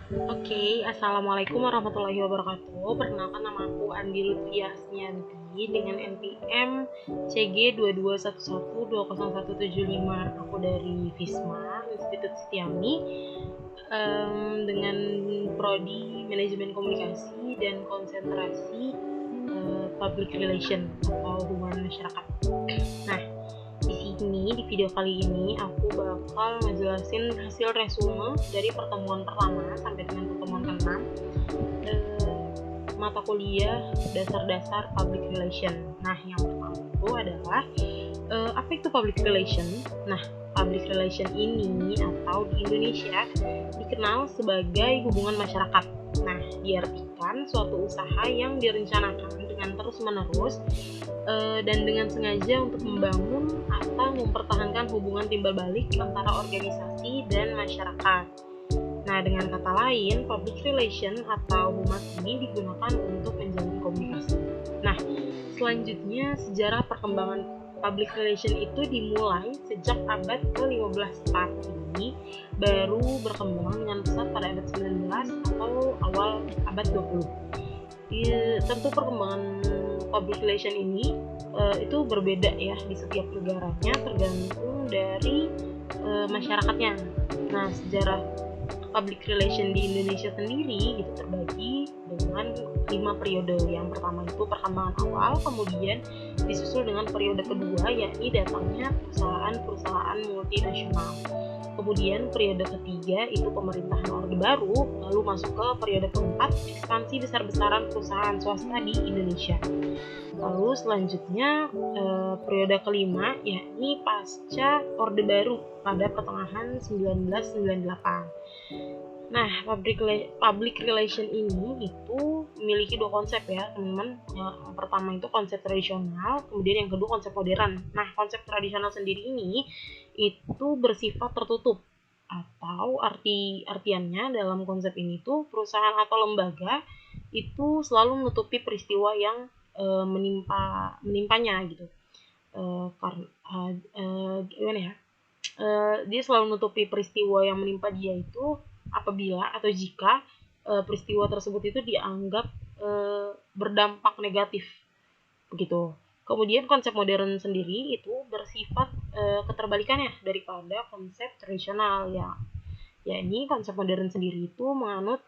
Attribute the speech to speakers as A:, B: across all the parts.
A: Oke, Assalamualaikum warahmatullahi wabarakatuh. Perkenalkan, nama aku Andi Lutfia Asmianti dengan NPM CG 221120175. Aku dari FISMA, Institut Setiami, dengan prodi Manajemen Komunikasi dan konsentrasi Public Relation atau hubungan masyarakat. Nah, di video kali ini aku bakal ngejelasin hasil resume dari pertemuan pertama sampai dengan pertemuan ke-6 mata kuliah dasar-dasar public relation. Nah, yang pertama itu adalah apa itu public relation? Nah, public relation ini atau di Indonesia dikenal sebagai hubungan masyarakat. Nah, diartikan suatu usaha yang direncanakan dengan terus-menerus dan dengan sengaja untuk membangun atau mempertahankan hubungan timbal balik antara organisasi dan masyarakat. Nah, dengan kata lain, public relation atau humas ini digunakan untuk menjalin komunikasi. Nah, selanjutnya sejarah perkembangan public relation itu dimulai sejak abad ke-15, tapi baru berkembang dengan pesat pada abad 19 atau awal abad 20. Tentu perkembangan public relation ini itu berbeda ya di setiap negaranya, tergantung dari masyarakatnya. Nah, sejarah public relation di Indonesia sendiri itu terbagi dengan 5 periode. Yang pertama itu perkembangan awal, kemudian disusul dengan periode kedua yakni datangnya perusahaan-perusahaan multinasional. Kemudian periode ketiga itu pemerintahan Orde Baru, lalu masuk ke periode keempat ekspansi besar-besaran perusahaan swasta di Indonesia. Lalu selanjutnya periode kelima yakni pasca Orde Baru pada pertengahan 1998. Nah, public relation ini itu memiliki dua konsep ya, teman-teman. Yang pertama itu konsep tradisional, kemudian yang kedua konsep modern. Nah, konsep tradisional sendiri ini itu bersifat tertutup, atau artiannya dalam konsep ini tuh perusahaan atau lembaga itu selalu menutupi peristiwa yang menimpanya gitu. Gimana ya? Dia selalu menutupi peristiwa yang menimpa dia itu apabila atau jika peristiwa tersebut itu dianggap berdampak negatif begitu. Kemudian konsep modern sendiri itu bersifat keterbalikannya daripada konsep tradisional ya. Yakni konsep modern sendiri itu menganut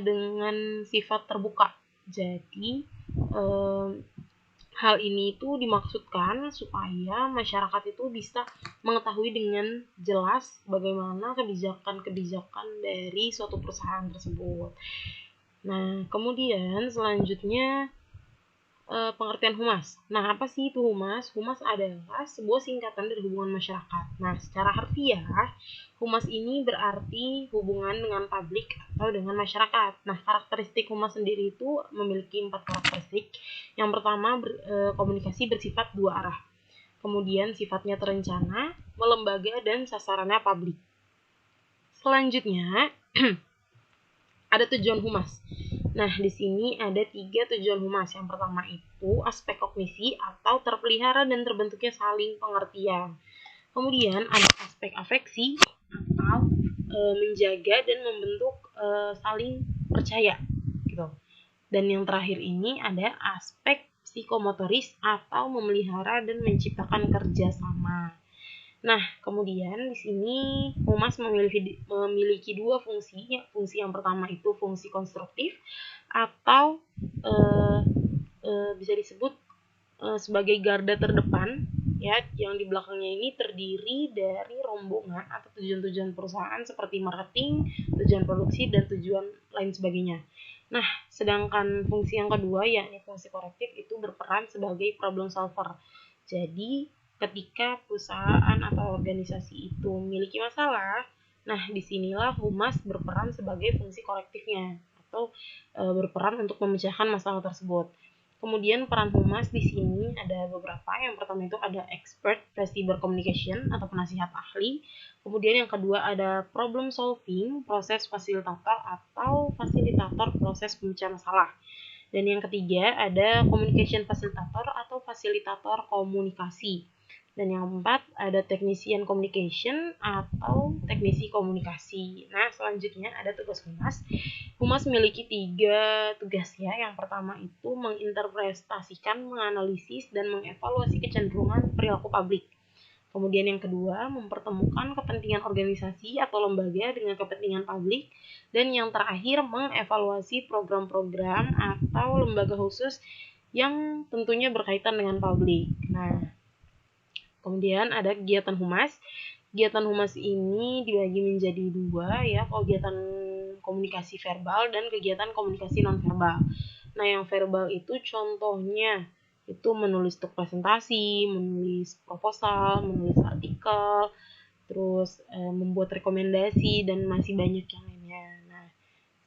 A: dengan sifat terbuka. Jadi hal ini itu dimaksudkan supaya masyarakat itu bisa mengetahui dengan jelas bagaimana kebijakan-kebijakan dari suatu perusahaan tersebut. Nah, kemudian selanjutnya pengertian humas. Nah, apa sih itu humas? Humas adalah sebuah singkatan dari hubungan masyarakat. Nah, secara harfiah, humas ini berarti hubungan dengan publik atau dengan masyarakat. Nah, karakteristik humas sendiri itu memiliki 4 karakteristik. Yang pertama, komunikasi bersifat dua arah. Kemudian sifatnya terencana, melembaga, dan sasarannya publik. Selanjutnya, ada tujuan humas. Nah, di sini ada 3 tujuan humas. Yang pertama itu aspek kognisi atau terpelihara dan terbentuknya saling pengertian. Kemudian ada aspek afeksi atau menjaga dan membentuk saling percaya gitu. Dan yang terakhir ini ada aspek psikomotoris atau memelihara dan menciptakan kerjasama. Nah, kemudian di sini humas memiliki dua fungsi. Fungsi yang pertama itu fungsi konstruktif atau bisa disebut sebagai garda terdepan ya, yang di belakangnya ini terdiri dari rombongan atau tujuan-tujuan perusahaan seperti marketing, tujuan produksi, dan tujuan lain sebagainya. Nah, sedangkan fungsi yang kedua yakni fungsi korektif itu berperan sebagai problem solver. Jadi ketika perusahaan atau organisasi itu memiliki masalah, nah disinilah humas berperan sebagai fungsi korektifnya atau berperan untuk memecahkan masalah tersebut. Kemudian peran humas di sini ada beberapa. Yang pertama itu ada expert cyber communication atau penasihat ahli. Kemudian yang kedua ada problem solving, proses fasilitator atau fasilitator proses pemecahan masalah. Dan yang ketiga ada communication facilitator atau fasilitator komunikasi. Dan yang keempat ada technician communication atau teknisi komunikasi. Nah, selanjutnya ada tugas humas. Humas memiliki 3 tugas ya. Yang pertama itu menginterpretasikan, menganalisis, dan mengevaluasi kecenderungan perilaku publik. Kemudian yang kedua, mempertemukan kepentingan organisasi atau lembaga dengan kepentingan publik. Dan yang terakhir, mengevaluasi program-program atau lembaga khusus yang tentunya berkaitan dengan publik. Nah, kemudian ada kegiatan humas. Kegiatan humas ini dibagi menjadi 2 ya, kegiatan komunikasi verbal dan kegiatan komunikasi nonverbal. Nah, yang verbal itu contohnya itu menulis untuk presentasi, menulis proposal, menulis artikel, terus membuat rekomendasi dan masih banyak yang lainnya. Nah,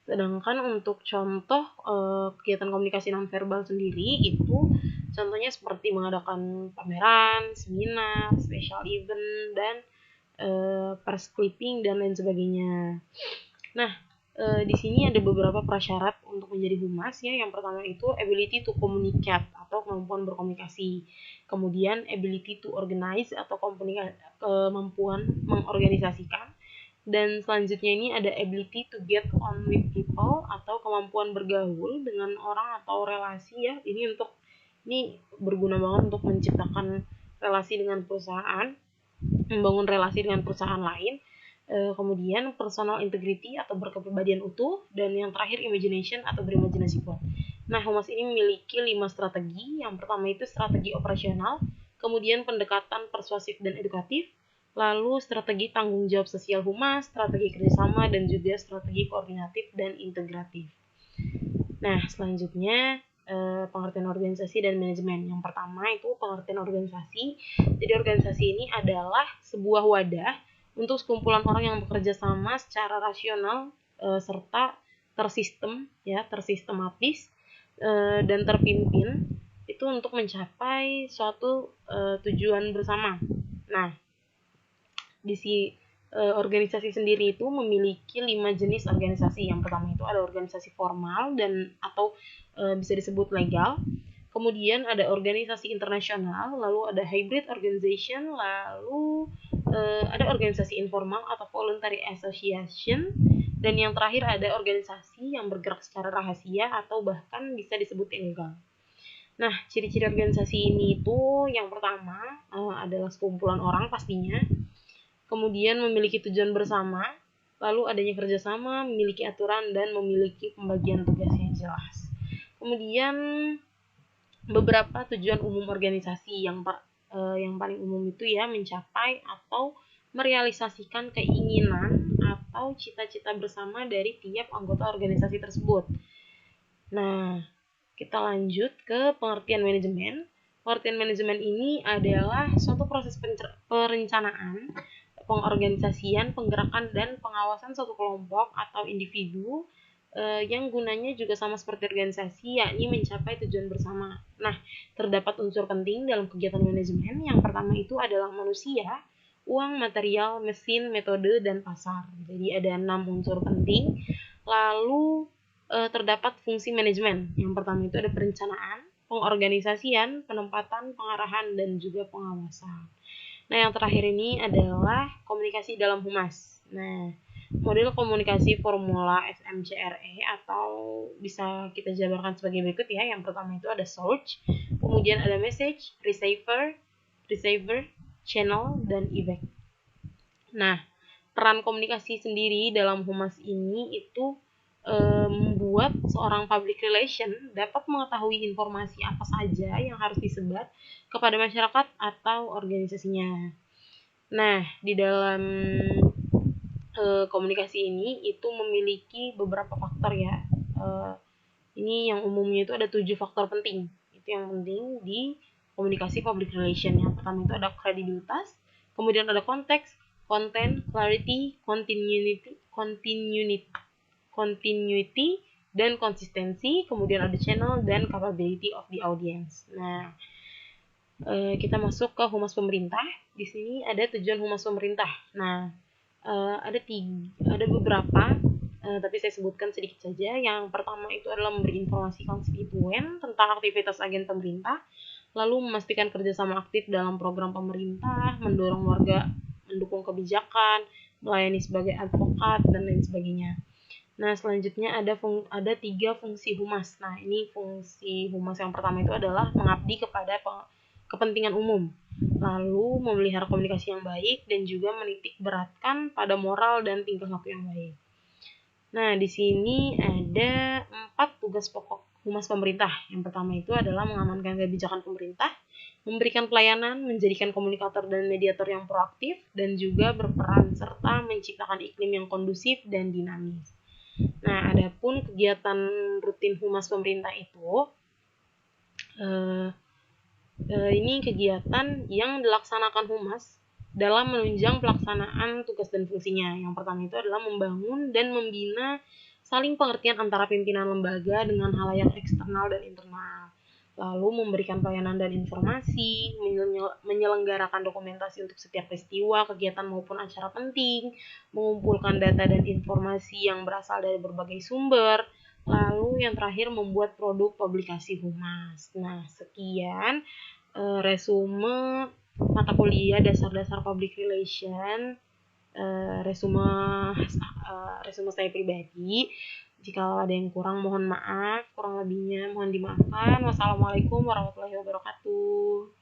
A: sedangkan untuk contoh kegiatan komunikasi nonverbal sendiri itu contohnya seperti mengadakan pameran, seminar, special event, dan press clipping dan lain sebagainya. Nah, di sini ada beberapa prasyarat untuk menjadi humas ya. Yang pertama itu ability to communicate atau kemampuan berkomunikasi. Kemudian ability to organize atau kemampuan mengorganisasikan. Dan selanjutnya ini ada ability to get on with people atau kemampuan bergaul dengan orang atau relasi ya. Ini berguna banget untuk menciptakan relasi dengan perusahaan, membangun relasi dengan perusahaan lain. Kemudian personal integrity atau berkepribadian utuh, dan yang terakhir imagination atau berimajinasi kuat. Nah, humas ini memiliki 5 strategi. Yang pertama itu strategi operasional, kemudian pendekatan persuasif dan edukatif, lalu strategi tanggung jawab sosial humas, strategi kerjasama, dan juga strategi koordinatif dan integratif. Nah, selanjutnya pengertian organisasi dan manajemen. Yang pertama itu pengertian organisasi. Jadi organisasi ini adalah sebuah wadah untuk sekumpulan orang yang bekerja sama secara rasional serta tersistematis dan terpimpin itu untuk mencapai suatu tujuan bersama. Nah, di organisasi sendiri itu memiliki 5 jenis organisasi. Yang pertama itu ada organisasi formal dan atau bisa disebut legal. Kemudian ada organisasi internasional, lalu ada hybrid organization, lalu ada organisasi informal atau voluntary association, dan yang terakhir ada organisasi yang bergerak secara rahasia atau bahkan bisa disebut ilegal. Nah, ciri-ciri organisasi ini itu yang pertama adalah sekumpulan orang pastinya, kemudian memiliki tujuan bersama, lalu adanya kerjasama, memiliki aturan, dan memiliki pembagian tugas yang jelas. Kemudian beberapa tujuan umum organisasi yang paling umum itu ya mencapai atau merealisasikan keinginan atau cita-cita bersama dari tiap anggota organisasi tersebut. Nah, kita lanjut ke pengertian manajemen. Pengertian manajemen ini adalah suatu proses perencanaan, pengorganisasian, penggerakan, dan pengawasan suatu kelompok atau individu yang gunanya juga sama seperti organisasi, yakni mencapai tujuan bersama. Nah, terdapat unsur penting dalam kegiatan manajemen. Yang pertama itu adalah manusia, uang, material, mesin, metode, dan pasar. Jadi ada 6 unsur penting. Lalu terdapat fungsi manajemen. Yang pertama itu ada perencanaan, pengorganisasian, penempatan, pengarahan, dan juga pengawasan. Nah, yang terakhir ini adalah komunikasi dalam humas. Nah, model komunikasi formula SMCRE atau bisa kita jabarkan sebagai berikut ya. Yang pertama itu ada source, kemudian ada message, receiver, channel, dan event. Nah, peran komunikasi sendiri dalam humas ini itu membuat seorang public relation dapat mengetahui informasi apa saja yang harus disebar kepada masyarakat atau organisasinya. Nah, di dalam komunikasi ini itu memiliki beberapa faktor ya. Ini yang umumnya itu ada 7 faktor penting. Itu yang penting di komunikasi public relation. Yang pertama itu ada kredibilitas, kemudian ada konteks, content, clarity, continuity, dan konsistensi, kemudian ada channel dan capability of the audience. Nah, kita masuk ke humas pemerintah. Di sini ada tujuan humas pemerintah. Nah, ada beberapa, tapi saya sebutkan sedikit saja. Yang pertama itu adalah memberi informasi konstituen tentang aktivitas agen pemerintah. lalu memastikan kerjasama aktif dalam program pemerintah, mendorong warga mendukung kebijakan, melayani sebagai advokat, dan lain sebagainya. Nah, selanjutnya ada 3 fungsi humas. Nah, ini fungsi humas yang pertama itu adalah mengabdi kepada kepentingan umum, lalu memelihara komunikasi yang baik, dan juga menitik beratkan pada moral dan tingkah laku yang baik. Nah, di sini ada 4 tugas pokok humas pemerintah. Yang pertama itu adalah mengamankan kebijakan pemerintah, memberikan pelayanan, menjadikan komunikator dan mediator yang proaktif, dan juga berperan serta menciptakan iklim yang kondusif dan dinamis. Nah, adapun kegiatan rutin humas pemerintah itu, ini kegiatan yang dilaksanakan humas dalam menunjang pelaksanaan tugas dan fungsinya. Yang pertama itu adalah membangun dan membina saling pengertian antara pimpinan lembaga dengan halayak eksternal dan internal. Lalu memberikan pelayanan dan informasi, menyelenggarakan dokumentasi untuk setiap peristiwa, kegiatan maupun acara penting, mengumpulkan data dan informasi yang berasal dari berbagai sumber, lalu yang terakhir membuat produk publikasi humas. Nah, sekian resume mata kuliah dasar-dasar public relation, resume saya pribadi. Jika ada yang kurang mohon maaf, kurang lebihnya mohon dimaafkan. Wassalamualaikum warahmatullahi wabarakatuh.